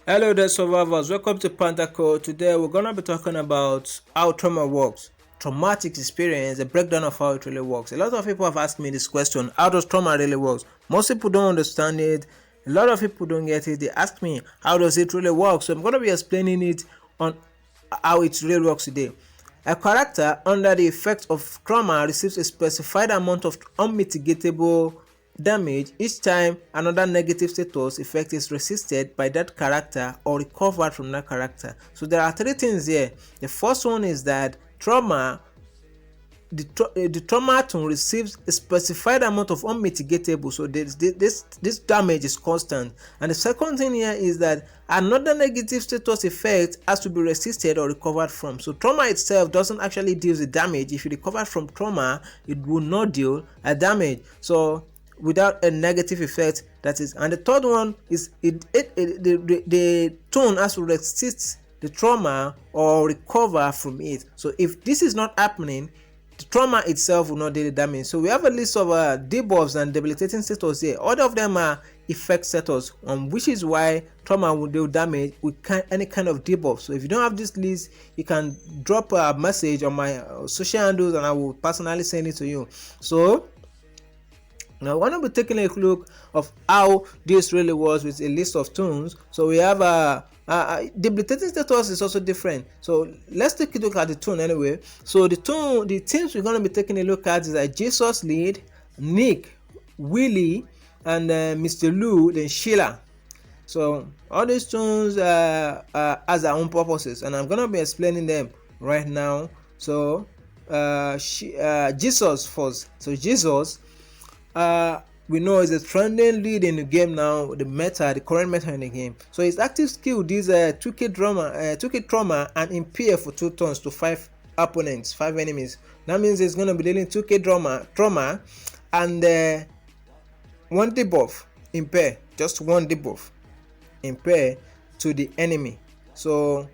Hello there, survivors. Welcome to Panther. Today we're gonna be talking about how trauma works, traumatic experience, a breakdown of how it really works. A lot of people have asked me this question: how does trauma really works? Most people don't understand it. A lot of people don't get it. They ask me, how does it really work? So I'm gonna be explaining it on how it really works today. A character under the effect of trauma receives a specified amount of unmitigatable damage each time another negative status effect is resisted by that character or recovered from that character. So there are three things here. The first one is that the traumaton receives a specified amount of unmitigatable, so this damage is constant. And the second thing here is that another negative status effect has to be resisted or recovered from. So trauma itself doesn't actually deal the damage. If you recover from trauma, it will not deal a damage, so without a negative effect, that is. And the third one is the toon has to resist the trauma or recover from it. So if this is not happening, the trauma itself will not do the damage. So we have a list of debuffs and debilitating status here. All of them are effect status, which is why trauma will do damage with any kind of debuff. So if you don't have this list, you can drop a message on my social handles and I will personally send it to you. So now we're going to be taking a look of how this really was with a list of toons. So we have debilitating status is also different. So let's take a look at the toon anyway. So the teams we're going to be taking a look at is Jesus lead, Nick, Willie, and Mr. Lou, then Sheila. So all these toons has their own purposes, and I'm going to be explaining them right now. So Jesus first. So Jesus, we know is a trending lead in the game now, the current meta in the game. So his active skill, this 2k trauma and impair for 2 turns to 5 opponents, 5 enemies. That means he's gonna be dealing 2k trauma and 1 debuff impair, just 1 debuff impair to the enemy. So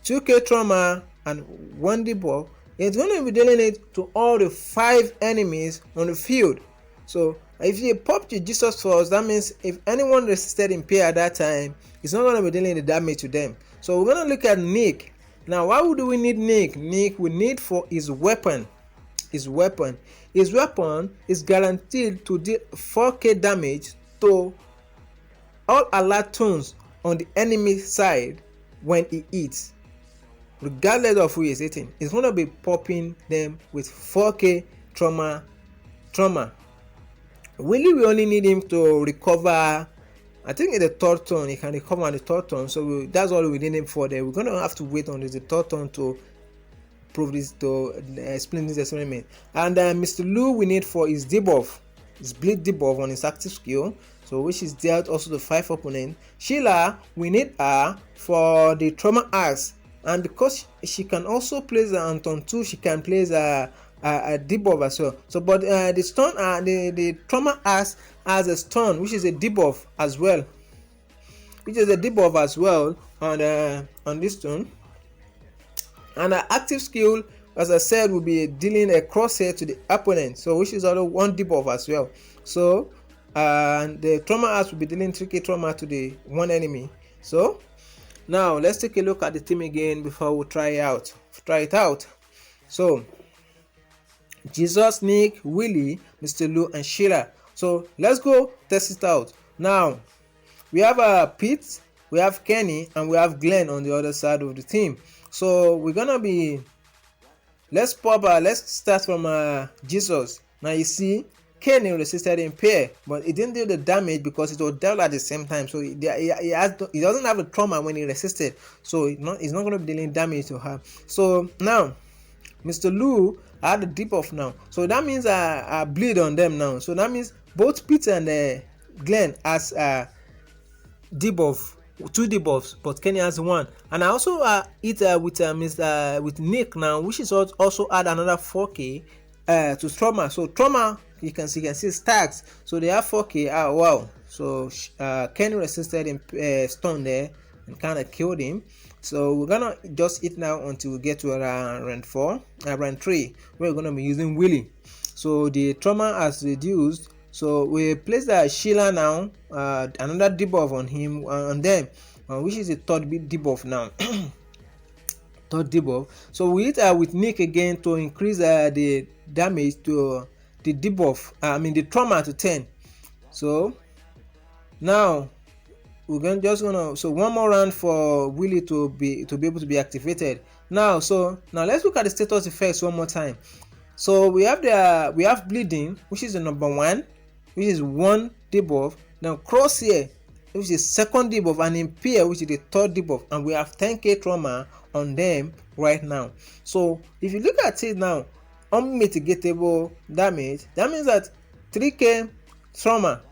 2k trauma and 1 debuff, it's gonna be dealing it to all the 5 enemies on the field. So if you pop your Jesus first, that means if anyone resisted impair at that time, it's not going to be dealing the damage to them. So we're going to look at Nick. Now why would we need Nick? Nick we need for his weapon. His weapon is guaranteed to deal 4k damage to all alert toons on the enemy side when he hits, regardless of who is hitting. It's going to be popping them with 4k trauma. Willie, we only need him to recover, I think in the 3rd turn. He can recover on the 3rd turn, so that's all we need him for there. We're gonna have to wait on the 3rd turn to prove this, to explain this experiment. And Mr. Lou we need for his debuff, his bleed debuff on his active skill, so which is dealt also to 5 opponents. Sheila we need her for the trauma axe, and because she can also place on turn 2, she can place a debuff as well. So but the stun, the trauma has a stun, which is a debuff as well, on this stun. And our active skill, as I said, will be dealing a crosshair to the opponent, so which is also 1 debuff as well. So the trauma has will be dealing 3k trauma to the 1 enemy. So now let's take a look at the team again before we try it out. So Jesus, Nick, Willie, Mr. Lou, and Sheila. So let's go test it out. Now we have Pete, we have Kenny, and we have Glenn on the other side of the team. So we're gonna be, let's start from Jesus. Now you see Kenny resisted impair, but it didn't do the damage because it was dealt at the same time. So he doesn't have a trauma when he resisted, so he's not gonna be dealing damage to her. So now Mr. Lou had a debuff now, so that means I bleed on them now. So that means both Peter and Glenn has debuff, 2 debuffs, but Kenny has 1. And I also hit with Nick now, which is also add another 4k to trauma. So trauma, you can see stacks, so they have 4k. Wow. So Kenny resisted him, stun there, and kind of killed him. So we're gonna just hit now until we get to round 3, we're gonna be using Willie. So the trauma has reduced So we place the Sheila now, another debuff on him, on them, which is the third debuff now. Third debuff. So we hit with Nick again to increase the damage to the debuff, the trauma to 10. So now we're just gonna, so one more round for Willie to be able to be activated. Now let's look at the status effects one more time. So we have bleeding, which is the number 1, which is 1 debuff. Now crosshair, which is second debuff, and impair, which is the third debuff, and we have 10k trauma on them right now. So if you look at it now, unmitigatable damage, that means that 3k trauma,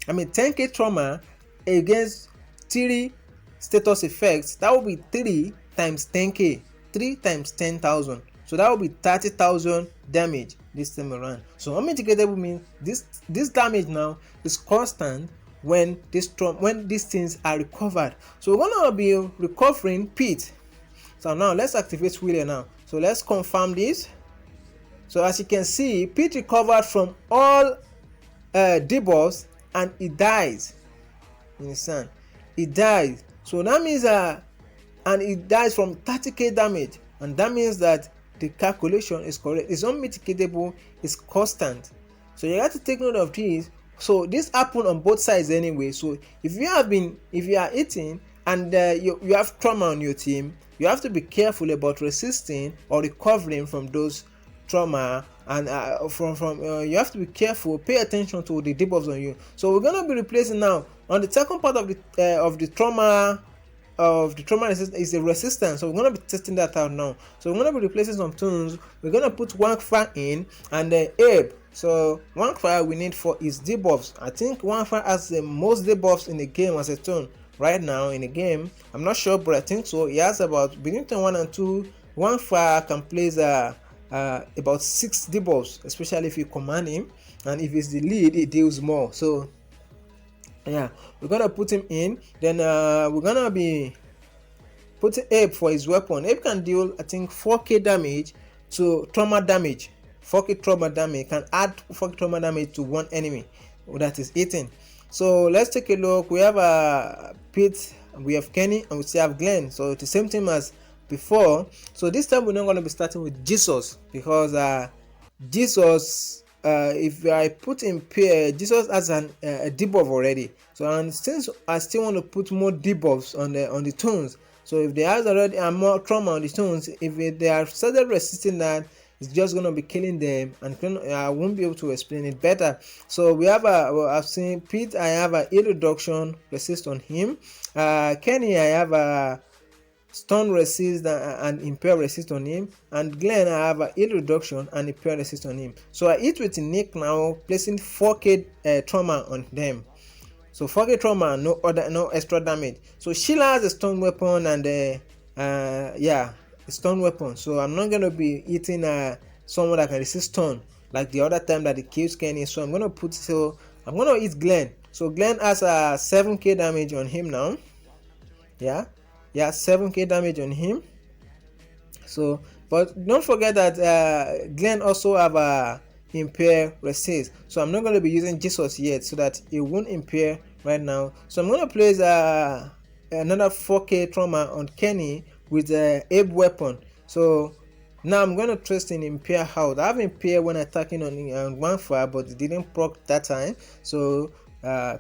10k trauma against 3 status effects, that will be 3 times 10k, 3 times 10,000. So that will be 30,000 damage this time around. So unmitigatable means this damage now is constant when these things are recovered. So we're gonna be recovering Pete. So now let's activate William now. So let's confirm this. So as you can see, Pete recovered from all debuffs and it dies. You understand? It dies. So that means and it dies from 30k damage, and that means that the calculation is correct. It's unmitigatable, it's constant. So you have to take note of this. So this happened on both sides anyway. So if you are eating and you have trauma on your team, you have to be careful about resisting or recovering from those trauma, and you have to be careful, pay attention to the debuffs on you. So we're gonna be replacing now on the second part of the trauma resistance is the resistance. So we're gonna be testing that out now. So we're gonna be replacing some toons. We're gonna put Wangfa in and Abe. So Wangfa we need for his debuffs. I think Wangfa has the most debuffs in the game as a toon right now in the game. I'm not sure, but I think so. He has about between turn 1 and 2. Wangfa can place about 6 debuffs, especially if you command him, and if he's the lead, it deals more. So yeah, we're gonna put him in. Then we're gonna be putting Abe for his weapon. Abe can deal, I think, 4k damage to trauma damage. 4k trauma damage, can add 4k trauma damage to one enemy that is eating. So let's take a look. We have Pete, we have Kenny, and we still have Glenn. So it's the same thing as before. So this time we're not going to be starting with Jesus, because Jesus, if I put in pair, Jesus has a debuff already. So, and since I still want to put more debuffs on the toons, so if they have already more trauma on the toons, if they have started resisting that, it's just going to be killing them, and I won't be able to explain it better. So we have I've seen Pete, I have a heal reduction resist on him. Kenny, I have a stun resist and impair resist on him, and Glenn, I have a heal reduction and impair resist on him. So I hit with Nick now, placing 4k trauma on them. So 4k trauma, no extra damage. So Sheila has a stun weapon and a stun weapon. So I'm not gonna be hitting someone that can resist stun like the other time that it kills Kenny. So I'm gonna hit Glenn. So Glenn has a 7k damage on him now. Yeah, 7k damage on him. So, but don't forget that Glenn also have a impair resist. So I'm not going to be using Jesus yet, so that it won't impair right now. So I'm going to place another 4k trauma on Kenny with the Abe weapon. So now I'm going to trust in impair house. I have impair when attacking on one fire, but it didn't proc that time. So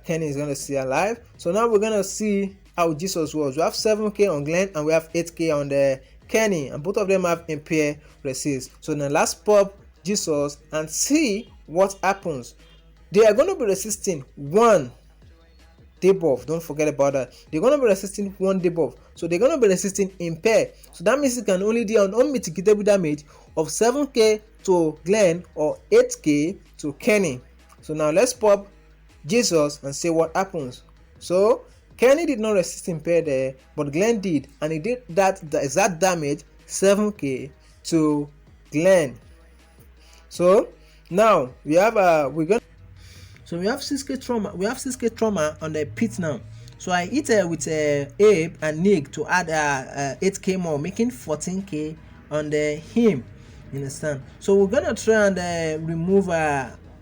Kenny is going to stay alive. So now we're going to see how Jesus was. We have 7k on Glenn and we have 8k on the Kenny, and both of them have impair resist. So now let's pop Jesus and see what happens. They are going to be resisting one debuff. Don't forget about that. They're going to be resisting one debuff. So they're going to be resisting impair. So that means it can only deal an unmitigatable damage of 7k to Glenn or 8k to Kenny. So now let's pop Jesus and see what happens. So Kenny did not resist impair there, but Glenn did, and he did the exact damage, 7k to Glenn. So now we have we have 6k trauma. We have 6k trauma on the pit now. So I hit with Abe and Nick to add 8k more, making 14k on the him. You understand? So we're gonna try and remove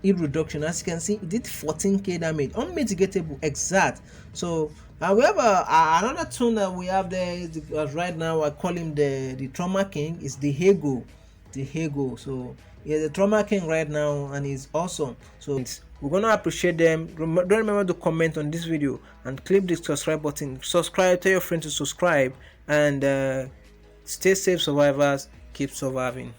heal reduction. As you can see, it did 14k damage, unmitigatable, exact. So we have another toon that we have there right now. I call him the trauma king. Is the Hego. So he's the trauma king right now, and he's awesome. So we're gonna appreciate them. Don't remember to comment on this video and click the subscribe button. Subscribe, tell your friends to subscribe, and stay safe, survivors. Keep surviving.